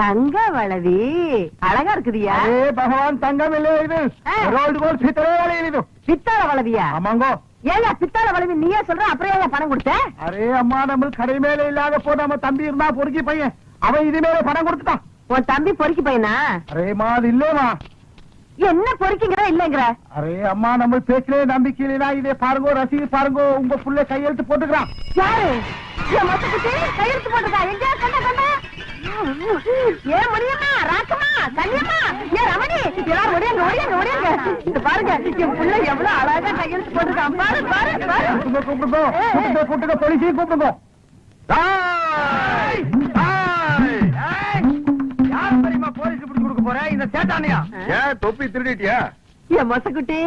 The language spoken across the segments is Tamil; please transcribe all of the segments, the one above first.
தங்க வளவி அழகா இருக்குதியா? பகவான் தங்கம் இல்லை, இது ரோல்டு கோல்ட் பித்தளை வளவி. இது பித்தளை வளவியா? ஆமாங்கோ. ஏங்க பித்தளை வளவி நீயே சொல்ற, அப்புறம் ஏன் பணம் கொடுத்த? அரே அம்மா, நம்ம கடை மேல இல்லாத போ, நம்ம தம்பி இருந்தா பொறுக்கி பையன், அவன் இது மேல பணம் கொடுத்துட்டான். உன் தம்பி பொறுக்கி பையனா? அரேமா அது இல்லேமா. என்ன பொறுக்கிங்கிற இல்லங்கிற? அரே அம்மா, நம்ம பேச்சிலே நம்பிக்கை இல்லைனா இதே பாருங்கோ, ரசீது பாருங்கோ, உங்க புள்ள கையெழுத்து போட்டுக்கிறான். யாரு? கையெழுத்து போட்டுக்கா? எங்க கண்ண கண்ண? ஏன் முடியுமா? ராக்கமா, கல்யாணமா, ஏன் ரமணி, எல்லாரும் ஒடியாங்க ஒடியாங்க ஒடியாங்க. இது பாருங்க, என் புள்ள எவ்வளவு அழகா கையெழுத்து போட்டுருக்கான். பாரு பாரு பாரு. கூப்பிடுங்க கூப்பிடுங்க கூப்பிடுங்க, போலீஸையும் கூப்பிடுங்க. யார் தெரியுமா போலீஸ் பிடிச்சு கொடுக்க போற? இந்த சேட்டானியா? ஏன் தொப்பி திருடிட்டியா? என் மொசக்குட்டி,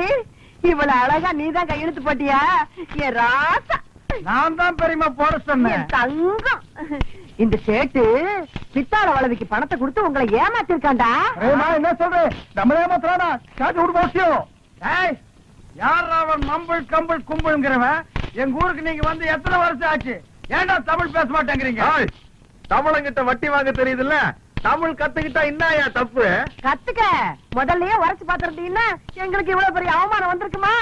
இவ்வளவு அழகா நீதான் கையெழுத்து போட்டியா? என் ராசா, நான் தான் பெரியமா போட சொன்னேன். தங்கம், இந்த சேட்டு பித்தாள வளவிக்கு பணத்தை கொடுத்து உங்களை ஏமாத்திருக்காண்டா. என்ன சொல்றேன்? நம்ம ஏமாத்துறானா? காட்டு விடு போசியோ. யார் அவன் மம்பிள் கம்பிள் கும்பிள்ங்கிறவன்? எங்க ஊருக்கு நீங்க வந்து எத்தனை வருஷம் ஆச்சு? ஏன்டா தமிழ் பேச மாட்டேங்கிறீங்க? தமிழங்கிட்ட வட்டி வாங்க தெரியுதுல்ல, தமிழ் கத்துக்கிட்டா என்னயா தப்பு? கத்துக்க, முதல்லயே உரைச்சு பாத்துருந்தீங்கன்னா எங்களுக்கு இவ்வளவு பெரிய அவமானம் வந்திருக்குமா?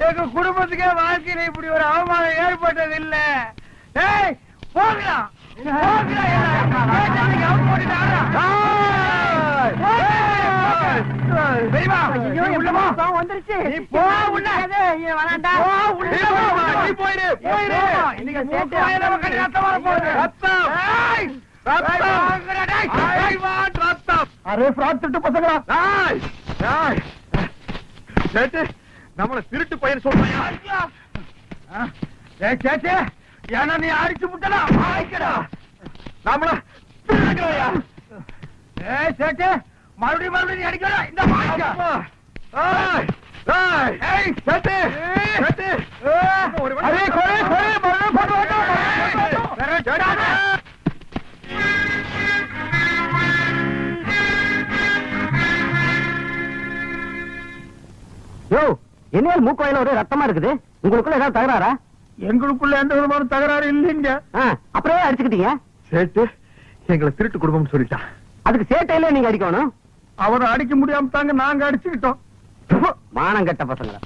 எங்க குடும்பத்துக்கே வாழ்க்கையில இப்படி ஒரு அவமானம் ஏற்பட்டது இல்ல. போகலாம் வந்துருச்சு. நம்மள திருட்டு பையன் சொல்றாயா? ஏன்னா நீ அடிச்சு முட்டா நம்மள சேட்டு மறுபடியும் மறுபடியும் அடிக்கடா. இந்த என்ன மூக்கோயில ஒரு ரத்தமா இருக்குது, உங்களுக்குள்ள ஏதாவது தகராறா? எங்களுக்குள்ள எந்த விதமான தகராறு இல்லைங்க. அப்புறம் அடிச்சுக்கிட்டீங்க? சேட்டு எங்களை திருட்டு குடும்பம் சொல்லிட்டான். அதுக்கு சேட்டையில நீங்க அடிக்கணும். அவரை அடிக்க முடியாம தாங்க நாங்க அடிச்சுக்கிட்டோம். மானம் கட்ட பசங்களா.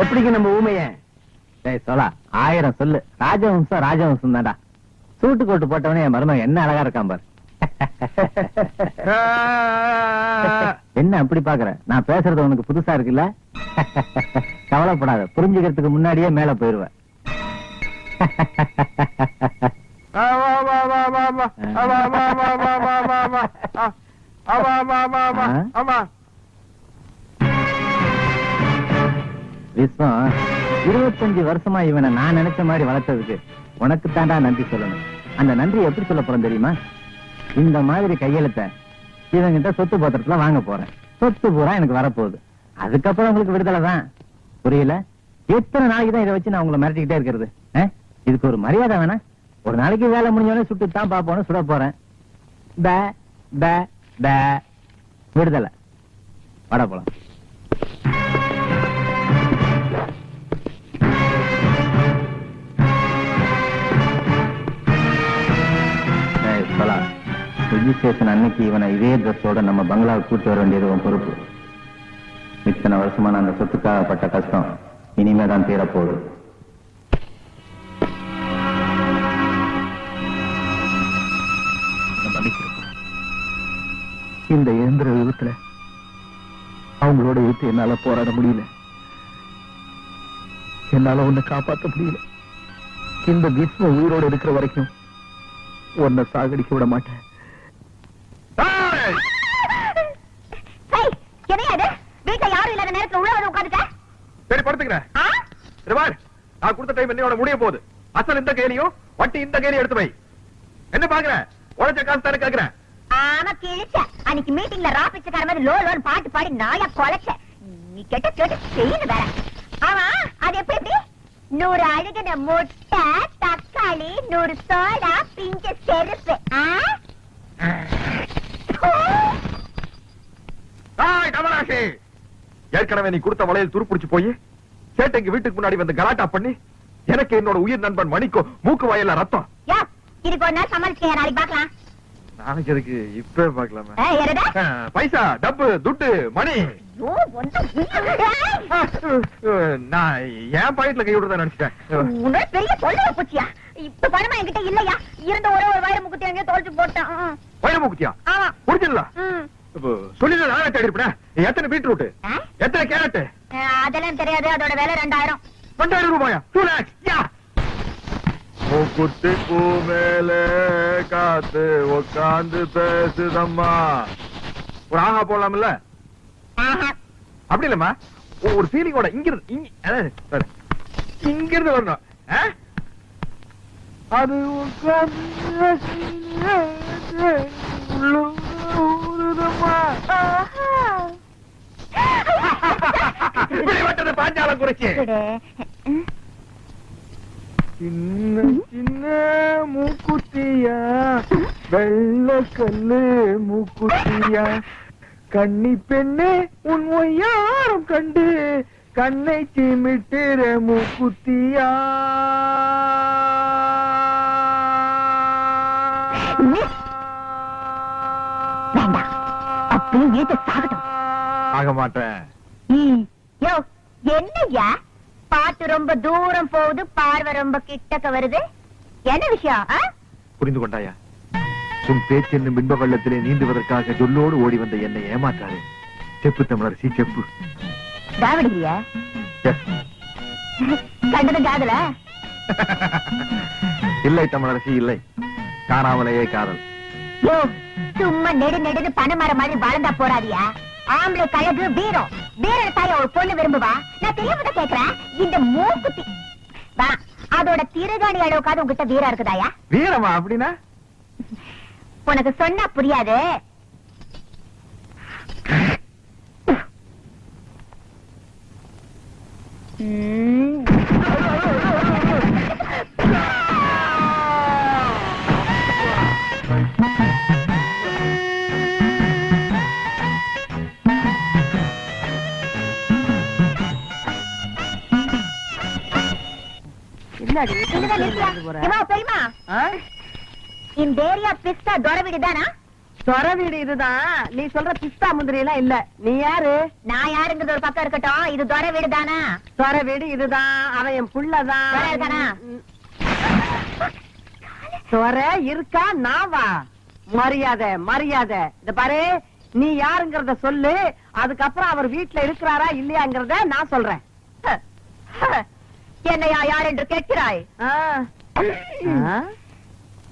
எப்படிங்க நம்ம ஊமைய சொல்ல? 1000 சொல்லு. ராஜவம்சம் ராஜவம்சம் தான்டா. சூட்டு கோட்டு போட்டவனே என் மருமகன் என்ன அழகா இருக்கான் பாரு. என்ன அப்படி பாக்குற? நான் பேசுறது உனக்கு புதுசா இருக்குல்ல? கவலைப்படாத, புரிஞ்சுக்கிறதுக்கு முன்னாடியே மேல போயிருவேன். விஸ்வம், 25 வருஷமா இவனை நான் நினைச்ச மாதிரி வளர்த்ததுக்கு உனக்கு தாண்டா நன்றி சொல்லணும். அந்த நன்றி எப்படி சொல்ல போறோம் தெரியுமா? இந்த மாதிரி கையெழுத்த இவங்கிட்ட சொத்து பத்திரத்துல வாங்க போறேன். சொத்து பூரா எனக்கு வரப்போகுது. அதுக்கப்புறம் உங்களுக்கு விடுதலை தான். புரியல? எத்தனை நாளைக்கு தான் இதை வச்சு நான் உங்களை மிரட்டிக்கிட்டே இருக்கிறது? இதுக்கு ஒரு மரியாதை வேணா? ஒரு நாளைக்கு வேலை முடிஞ்சோடனே சுட்டு தான் பாப்போன்னு சுட போறேன். விடுதலை. வட போலாம். ரிஜிஸ்ட்ரேஷன் அன்னைக்கு இவனை இதே ட்ரெஸ்ஸோட நம்ம பங்களாவுக்கு கூட்டு வர வேண்டியது உன் பொறுப்பு. இத்தனை வருஷமான அந்த சொத்துக்காக பட்ட கஷ்டம் இனிமே தான் தீரப்போகுது. இந்த இயந்திர விபத்துல அவங்களோட எடுத்து என்னால போராட முடியல. என்னால உன்னை காப்பாற்ற முடியல. இந்த பீஷ்ம உயிரோடு இருக்கிற வரைக்கும் உன்னை சாகடிக்க விட மாட்டேன். வீட்டுல யாரும் இல்லாத நேரத்துல உள்ள வந்து உட்காந்துட்ட. சரி படுத்துக்கிறேன். நான் கொடுத்த டைம் என்னோட முடிய போகுது. அசல் இந்த கேலியும் வட்டி இந்த கேலியும் எடுத்து வை. என்ன பாக்குற? உழைச்ச காசு தானே கேக்குறேன். ஆமா கிழிச்ச. அன்னைக்கு மீட்டிங்ல ராபிச்சக்கார மாதிரி லோ லோன் பாட்டு பாடி நாயா கொலைச்ச. நீ கேட்ட செய்யணும் வேற. ஆமா அது எப்படி? 100 அழுகின முட்டை, தக்காளி, 100 சோடா, பிஞ்ச செருப்பு. ஏற்கனவே நீ கொடுத்த வளையல் துருப்பிடிச்சு போய் சேட்டைக்கு வீட்டுக்கு முன்னாடி வந்து கலாட்டா பண்ணி எனக்கு என்னோட உயிர் நண்பன் மணிக்கோ மூக்கு வாயில ரத்தம். இதுக்கு ஒரு நாள் சமாளிச்சுக்க. நாளைக்கு பாக்கலாம். நாளைக்கு இருக்கு. இப்ப பாக்கலாமா? பைசா, டப்பு, துட்டு, மணி. நான் என் பாயிண்ட்ல கை விடுறதா நினைச்சிட்டேன். பெரிய சொல்ல போச்சியா? இப்ப பணமா என்கிட்ட இல்லையா? இருந்த ஒரே ஒரு வயிறு முக்குத்தி அங்கே தோல்ச்சு போட்டான். வயிறு முக்குத்தியா? புரிஞ்சுங்களா? சொல்லிட்டு நானே தேடி இருப்பேன். எத்தனை பீட்ரூட், எத்தனை கேரட்? அதெல்லாம் தெரியாது. அதோட விலை 2000. 2000 ரூபாயா? 2 lakhs. குட்டி பூ மேல காத்து உட்காந்து பேசுதம்மா. ஒரு ஆஹா போடலாம்ல? அப்படி இல்லம்மா, ஒரு ஃபீலிங்கோட இங்கிருந்து வரணும். அது விட்டது பாஞ்சாலம் குறிச்சு. சின்ன சின்ன மூக்குத்தியா, வெள்ள கல்லு மூக்குத்தியா, கண்ணி பெண்ணே உன் ஒய்யாரம் கண்டு கண்ணை சிமிட்டுற மூக்குத்தியா. ஆக மாட்டேன். என்னையா பாட்டு ரொம்ப தூரம் போகுது, பார்வை ரொம்ப கிட்டக்க வருது. என்ன விஷயம்? புரிந்து கொண்டாயா? உன் பேச்சு என்னும் பின்ப வெள்ளத்திலே நீந்துவதற்காக சொல்லோடு ஓடி வந்த என்னை ஏமாற்றாரு. செப்பு தமிழரசி, செப்பு. தாவடியா? கண்டது காதல? இல்லை தமிழரசி, இல்லை. காணாமலேயே காதல். சும்மா நெடு நெடுன்னு பணமர மாதிரி வளர்ந்தா போறாதியா? ஆம்பளை கழகு வீரம். வீர தாய ஒரு பொண்ணு விரும்புவா. நான் தெரியாம கேக்குறேன். இந்த மூக்குத்தி அதோட திருகாணி அளவுக்காவது உங்ககிட்ட வீரம் இருக்குதாயா? வீரமா அப்படின்னா? உனக்கு சொன்னா புரியாது. இந்த ஏரியா பிஸ்தா தொர வீடு தானா? தொர வீடு இதுதான். நீ சொல்ற பிஸ்தா முந்திரி எல்லாம் இல்ல. நீ யாரு? நான் யாருங்கிறது ஒரு பக்கம் இருக்கட்டும். இது தொர வீடு தானா? தொர வீடு இதுதான். அவன் என் புள்ளதான். தொர இருக்கா? நாவா? மரியாதை மரியாதை. இத பாரு, நீ யாருங்கிறத சொல்லு. அதுக்கப்புறம் அவர் வீட்டுல இருக்கிறாரா இல்லையாங்கிறத நான் சொல்றேன். என்னையா யார் என்று கேட்கிறாய்?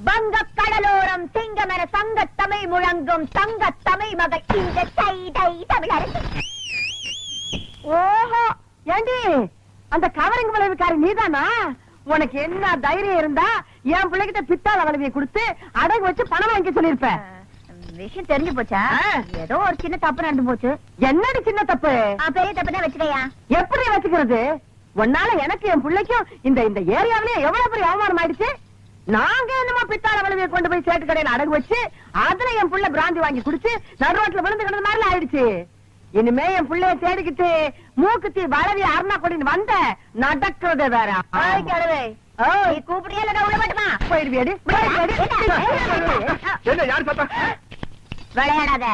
வங்க கடலோரம் சிங்கமென சங்க தமிழ் முழங்கும் தங்க தமிழ் மகள் இந்த தமிழரசி. ஓஹோ, ஏண்டி அந்த கவரிங் விளைவுக்காரி நீதானா? உனக்கு என்ன தைரியம் இருந்தா என் பிள்ளைகிட்ட பித்தாள வளைவியை கொடுத்து அடகு வச்சு பணம் வாங்கி சொல்லிருப்ப. விஷயம் தெரிஞ்சு போச்சா? ஆ. ஏதோ ஒரு சின்ன தப்பு நடந்து போச்சு. என்னடி சின்ன தப்பு? பெரிய தப்பு தான் வச்சுக்கையா. எப்படி வச்சுக்கிறது? உன்னால எனக்கு என் பிள்ளைக்கும் இந்த இந்த ஏரியாவிலேயே எவ்வளவு பெரிய அவமானம் ஆயிடுச்சு. நாங்க என்னமா பித்தாள வளவியை கொண்டு போய் சேட்டு கடையில அடகு வச்சு அதுல என் புள்ள பிராந்தி வாங்கி குடிச்சு நடுரோட்ல விழுந்து கிடந்த மாதிரி ஆயிடுச்சு. இனிமே என் பிள்ளைய தேடிக்கிட்டு மூக்குத்தி வளவி அருணா கொடின்னு வந்த நடக்கிறது வேற. நீ கூப்பிடுறியா இல்ல உள்ள மாட்டுமா? போயிடுவியடி என்ன யார் பார்த்தா? விளையாடாத.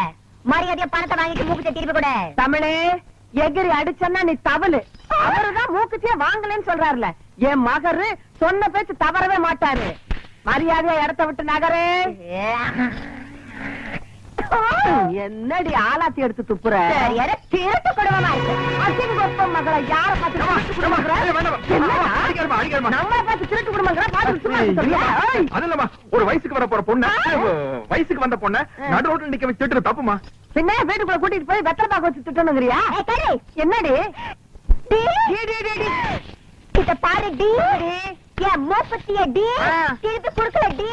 மரியாதையா பணத்தை வாங்கிட்டு மூக்கு திருப்பி கூட. தமிழே எகிரி அடிச்சன்னா நீ தவளு. அவருதான் மூக்குத்தியே வாங்கலன்னு சொல்றாருல. என் மகரு சொன்ன பேச்சு தவறவே மாட்டாரு. மரியாதையா இடத்த விட்டு நகரே. என்னடி ஆலாத்தி எடுத்து துப்புற? திருட்டு குடும்பமா இருக்கு. அசிங்கொப்ப மகளை யார பார்த்து நம்மளை பார்த்து திருட்டு குடும்பங்கிற பார்த்து அது இல்லம்மா, ஒரு வயசுக்கு வர போற பொண்ணு, வயசுக்கு வந்த பொண்ணு நடு ரோட்ல நிக்க வச்சு திட்டுறது தப்புமா? பின்ன வீட்டுக்குள்ள கூட்டிட்டு போய் வெத்தலை பாக்க வச்சு திட்டணுங்கிறியா? என்னடி இத பாரு டி. என் மூப்பத்திய டி. திருப்பி குடுக்கல டி.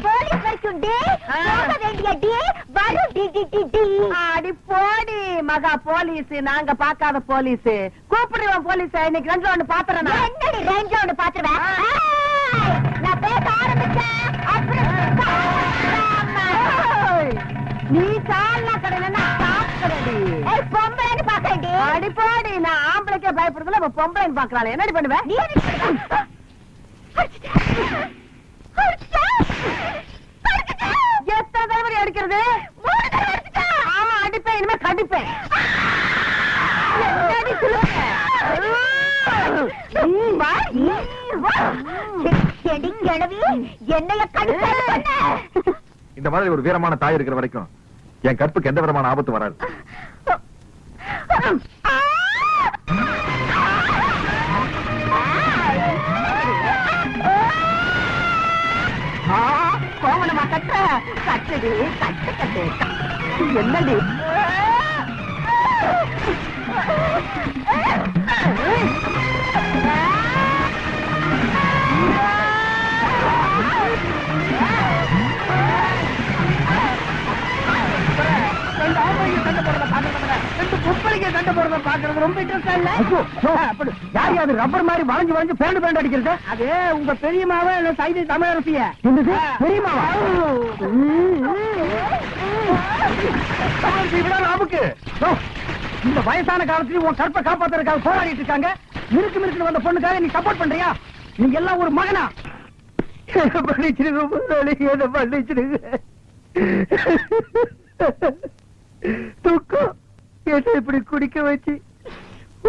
போலீஸ் வரைக்கும் டி. போக வேண்டிய டி. வரும் டி டி டி டி. அடி போடி மகா போலீஸ். நாங்க பாக்காத போலீஸ். கூப்பிடுவோம் போலீஸ். இன்னைக்கு ரெண்டுல ஒண்ணு பாத்துறேன். என்னடி ரெண்டு ஒண்ணு பாத்துருவேன். நான் பேச ஆரம்பிச்சேன். அப்புறம் நீ சாலா கடையில சாப்பிடுறடி. பொம்பளைன்னு பாக்கண்டி. அடி போடி. நான் ஆம்பளைக்கே பயப்படுறதுல இப்ப பொம்பளைன்னு பாக்குறாள். என்னடி பண்ணுவேன்? நீ எத்தனை தடவை அடிக்கிறது? ஆமா அடிப்பேன். இனிமே கடிப்பேன். என்னடி சொல்லுங்க? என்னைய கடிக்க. இந்த மாதிரி ஒரு வீரமான தாய் இருக்கிற வரைக்கும் என் கற்புக்கு எந்த விதமான ஆபத்து வராது. கோமணமா கட்ட கட்டுடி. கட்டு கட்டு. என்னடி ரப்பர் மாதிரி வளைஞ்சு வளைஞ்சு பேண்ட் பேண்ட் அடிக்கிறது. அது உங்க பெரியமாவ சைதை தமிழரசிய. பெரியமாவா? இந்த வயசான காலத்துல உன் கற்பை காப்பாத்துறதுக்காக போராடிட்டு இருக்காங்க. மிருக்கு மிருக்கு வந்த பொண்ணுக்காக நீ சப்போர்ட் பண்றியா? நீங்க எல்லாம் ஒரு மகனா? பண்ணிச்சிருங்க, பண்ணிச்சிருங்க. துக்கம் என்ன இப்படி குடிக்க வச்சு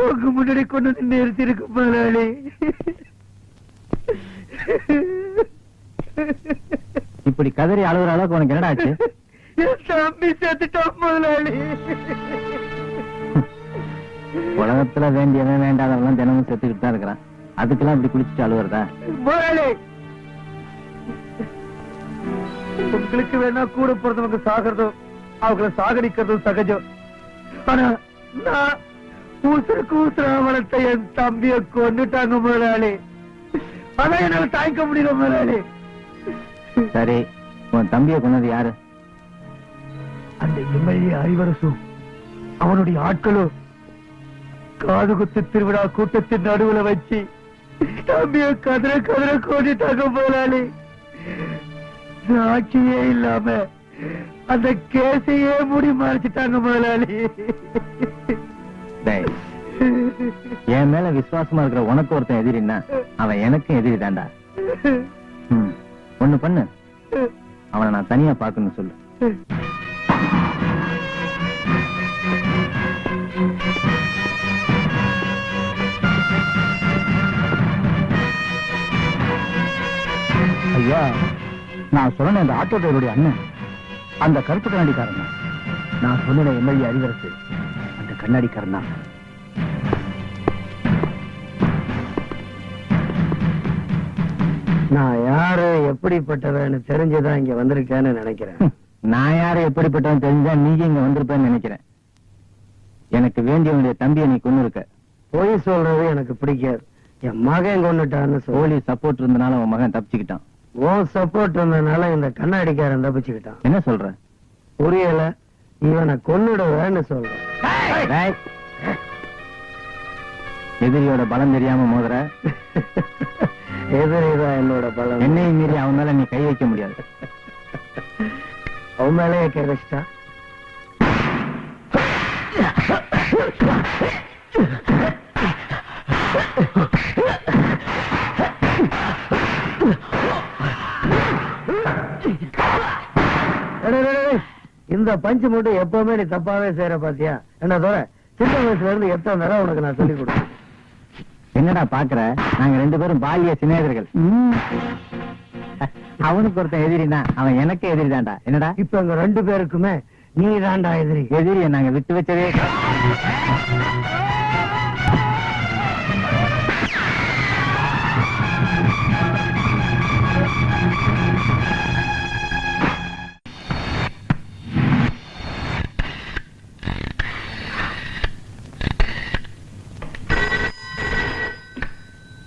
உங்க முன்னாடி கொண்டு வந்து நிறுத்திருக்கு முதலாளி. இப்படி கதறி அழுகுற அளவுக்கு உனக்கு என்னடா ஆச்சு? தம்பி செத்துட்டான் முதலாளி. உலகத்துல வேண்டியவன் வேண்டாதவன் தினமும் செத்துக்கிட்டு தான் இருக்கிறான். அதுக்கெல்லாம் இப்படி குடிச்சிட்டு அழுவுறதா? முதலாளி உங்களுக்கு வேணா கூட பிறந்தவங்க சாகிறதும் அவங்களை சாகடிக்கிறதும் சகஜம். ஆனா நான் ஊசருக்கு ஊசரா வளர்த்த என் தம்பிய கொண்டுட்டாங்க முதலாளி. அதான் என்னால தாய்க்க முடியல முதலாளி. சரி, உன் தம்பிய கொண்டது யாரு? அந்த எம்எல்ஏ அறிவரசும் அவனுடைய ஆட்களும் காதுகுத்து திருவிழா கூட்டத்தின் நடுவுல வச்சு தம்பிய கதற கதற கொண்டுட்டாங்க முதலாளி. சாட்சியே இல்லாம அந்த கேசையே மூடி மறைச்சிட்டாங்க முதலாளி. என் மேல விசுவாசமா இருக்கிற உனக்கு ஒருத்தன் எதிரின்னா அவன் எனக்கும் எதிரி தாண்டா. ஒண்ணு பண்ணு, அவனை நான் தனியா பாக்கணும்னு சொல்லு. ஐயா, நான் சொன்ன அந்த ஆட்டோ டிரைவருடைய அண்ணன் அந்த கருப்பு கண்ணாடிக்காரன் தான். நான் சொன்ன எம்எல்ஏ அறிவரசு அந்த கண்ணாடிக்காரன் தான். நான் யாரு எப்படிப்பட்டவன்னு தெரிஞ்சுதான் இங்க வந்திருக்கேன்னு நினைக்கிறேன். நான் யாரு எப்படிப்பட்டவன் தெரிஞ்சா நீங்க இங்க வந்திருப்பேன்னு நினைக்கிறேன். எனக்கு வேண்டியவனுடைய தம்பியை நீ கொண்டு இருக்க. பொய் சொல்றது எனக்கு பிடிக்காது. என் மகன் கொண்டுட்டான்னு சொல்லி சப்போர்ட் இருந்தனால உன் மகன் தப்பிச்சுக்கிட்டான். ஓ சப்போர்ட் இருந்தனால இந்த கண்ணாடிக்காரன் தப்பிச்சுக்கிட்டான். என்ன சொல்ற? புரியல. இவனை கொன்னுடுவேன்னு சொல்றேன். டேய், எதிரியோட பலம் தெரியாம மோதுற. எதிரிதான் என்னோட பலம். என்னையும் மீறி அவன் மேல நீ கை வைக்க முடியாது. அவன் மேலே கை வச்சிட்டா இந்த பஞ்சு மட்டும் எப்பவுமே நீ தப்பாவே செய்யற பாத்தியா? என்ன தோற சின்ன வயசுல இருந்து எத்தனை தடவை உனக்கு நான் சொல்லி கொடுத்தேன். என்னடா பாக்குற? நாங்க 2 பேரும் பாலிய சிநேகிதர்கள். அவனுக்கு ஒருத்தன் எதிரினா அவன் எனக்கு எதிரி தான்டா. என்னடா இப்ப எங்க 2 பேருக்குமே நீ தான்டா எதிரி. எதிரிய நாங்க விட்டு வச்சதே.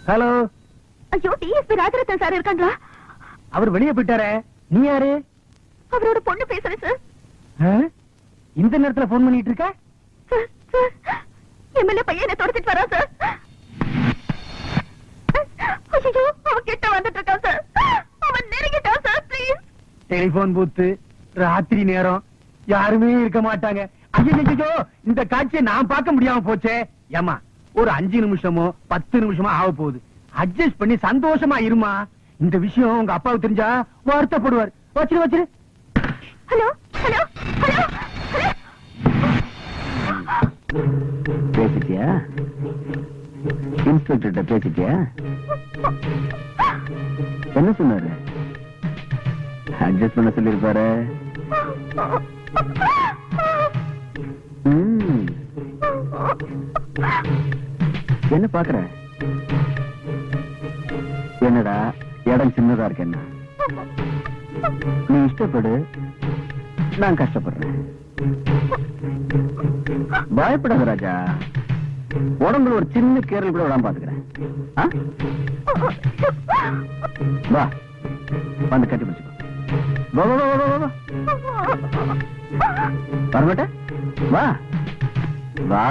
ஹலோ. ஐயோ, டிஎஸ்பி ராஜரத்னம் சார் இருக்காங்களா? அவர் வெளியே போயிட்டாரே. நீ யாரு? அவரோட பொண்ணு பேசுறேன் சார். இந்த நேரத்துல போன் பண்ணிட்டு இருக்க? எம்எல்ஏ பையனை தொடச்சிட்டு வரா சார். ஐயோ, அவன் கிட்ட வந்துட்டு இருக்கான் சார். அவன் நெருங்கிட்டான் சார். ப்ளீஸ். டெலிபோன் பூத்து ராத்திரி நேரம் யாருமே இருக்க மாட்டாங்க. ஐயோ, இந்த காட்சியை நான் பார்க்க முடியாம போச்சே. ஏமா, ஒரு 5 நிமிஷமோ 10 நிமிஷமோ ஆக போகுது. அட்ஜஸ்ட் பண்ணி சந்தோஷமா இருமா. இந்த விஷயம் உங்க அப்பாவுக்கு தெரிஞ்சா வருத்தப்படுவார். வச்சிரு வச்சிரு. Hello hello hello hello. பேசிட்டியா? இன்ஸ்பெக்டர்கிட்ட பேசிட்டியா? என்ன சொன்னாரு? அட்ஜஸ்ட் பண்ண சொல்லிருப்பாரு. என்ன பாக்குற? என்னடா இடம் சின்னதா இருக்கு. என்ன நீ இஷ்டப்படு, நான் கஷ்டப்படுறேன். பயப்படாத ராஜா. உடம்புல ஒரு சின்ன கேரல் கூட விடாம பாத்துக்கிறேன். வா, வந்து கட்டி பிடிச்சுக்கோ. வரமாட்ட? வா வா.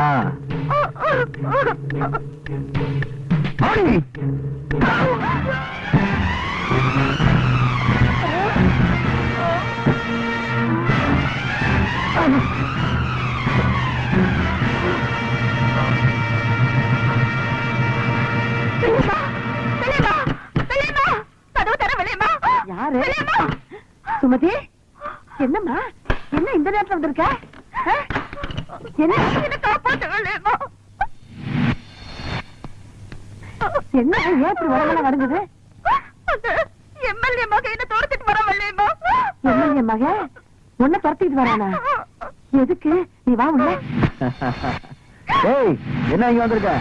யாரு? சுமதி, என்னம்மா? என்ன இந்த நேரத்துல வந்திருக்க? என்ன காப்பாற்ற வேலையம்மா? என்ன ஏன் இப்படி உடம்பெல்லாம் நடந்தது? எம்எல்ஏ மகன் என்ன துரத்திட்டு வர வரலையம்மா. எம்எல்ஏ மகன் உன்னை துரத்திட்டு வரானா? எதுக்கு? நீ வா உள்ள. ஏய், என்ன இங்க வந்திருக்க?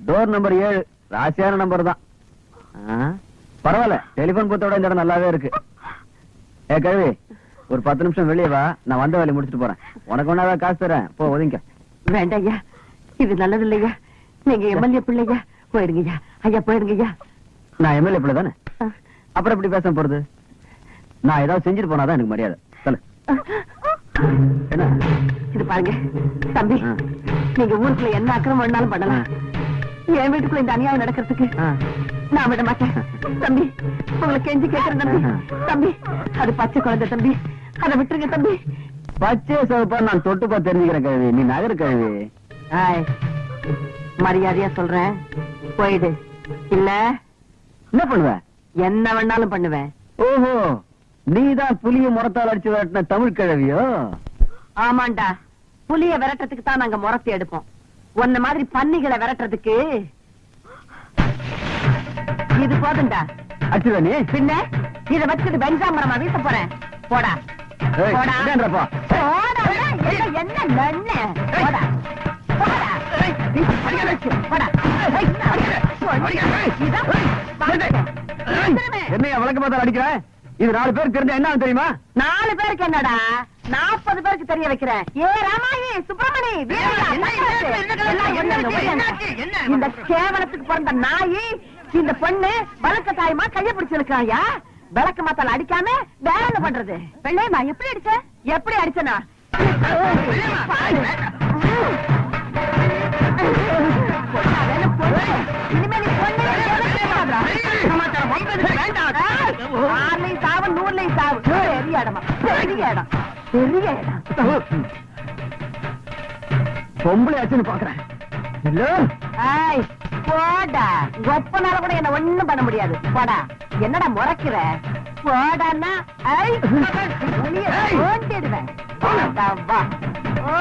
டோர் நம்பர் 7 ராசியான நம்பர் தான். பரவாயில்ல, டெலிபோன் பூத்தோட இந்த இடம் நல்லாவே இருக்கு. ஏ கழுவி, ஒரு 10 நிமிஷம் வெளியே வா. நான் வந்த வேலையை முடிச்சுட்டு போறேன். உனக்கு ஒன்னாதான் காசு தரேன். போ, ஒதுங்க. வேண்டாம் ஐயா, இது நல்லது இல்லையா. நீங்க எம்எல்ஏ பிள்ளையா, போயிடுங்கய்யா. ஐயா போயிடுங்கய்யா. நான் எம்எல்ஏ பிள்ளை தானே, அப்புறம் எப்படி பேச போறது? நான் ஏதாவது செஞ்சுட்டு போனாதான் எனக்கு மரியாதை. சொல்லு. என்ன இது பாருங்க தம்பி, நீங்க ஊருக்குள்ள என்ன அக்கிரமம் வேணாலும் பண்ணலாம். என் வீட்டுக்குள்ள இந்த அநியாயம் நடக்கிறதுக்கு நான் விட மாட்டேன் தம்பி. உங்களை கெஞ்சி கேட்கிறேன் தம்பி. தம்பி, அது பச்சை குழந்தை தம்பி, அதை விட்டுருங்க தம்பி. பச்சை சிவப்பா நான் தொட்டுப்பா தெரிஞ்சுக்கிறேன் கழுவி. நீ நகரு கழுவி. மரியாதையா சொல்றேன், போயிடு. இல்ல என்ன பண்ணுவ? என்ன வேணாலும் பண்ணுவேன். ஓஹோ, நீதான் புலிய முறத்தால் அடிச்சு விரட்டின தமிழ் கிழவியோ? ஆமாண்டா, புலிய விரட்டுறதுக்கு தான் நாங்க முறத்தி எடுப்போம். உன்ன மாதிரி பன்னிகளை விரட்டுறதுக்கு இது போதுண்டா. அச்சுதானே பின்ன இத வச்சுட்டு வெஞ்சாமரமா வீச போறேன். போடா போடா போடா. என்ன நன்ன? போடா போடா போடா. என்னைய வழக்கு பார்த்தா அடிக்கிற? இது 4 பேருக்கு தெரிஞ்சா என்ன தெரியுமா? 4 பேருக்கு என்னடா, 40 பேருக்கு தெரிய வைக்கிறேன். ஏ ராமாயி, சுப்பிரமணி, இந்த கேவலத்துக்கு பிறந்த நாயி இந்த பொண்ணு வழக்க தாயமா கைய பிடிச்சு இருக்காயா? விளக்கு மத்தால் அடிக்காம வேற என்ன பண்றது? வெள்ளையம்மா எப்படி அடிச்ச? எப்படி அடிச்சனா? இனிமே நீ ஆறுலையும் சாவு 100லையும் சாவு. பெரிய இடமா, பெரிய இடம், பெரிய இடம். பொம்பளை ஆச்சுன்னு பாக்குறேன். ஏய், போடா. ஒப்பனால கூட என்ன ஒண்ணும் பண்ண முடியாது. போடா. என்னடா முறைக்கிற? போடான்னா ஓண்டிடுவேன். வா. ஓ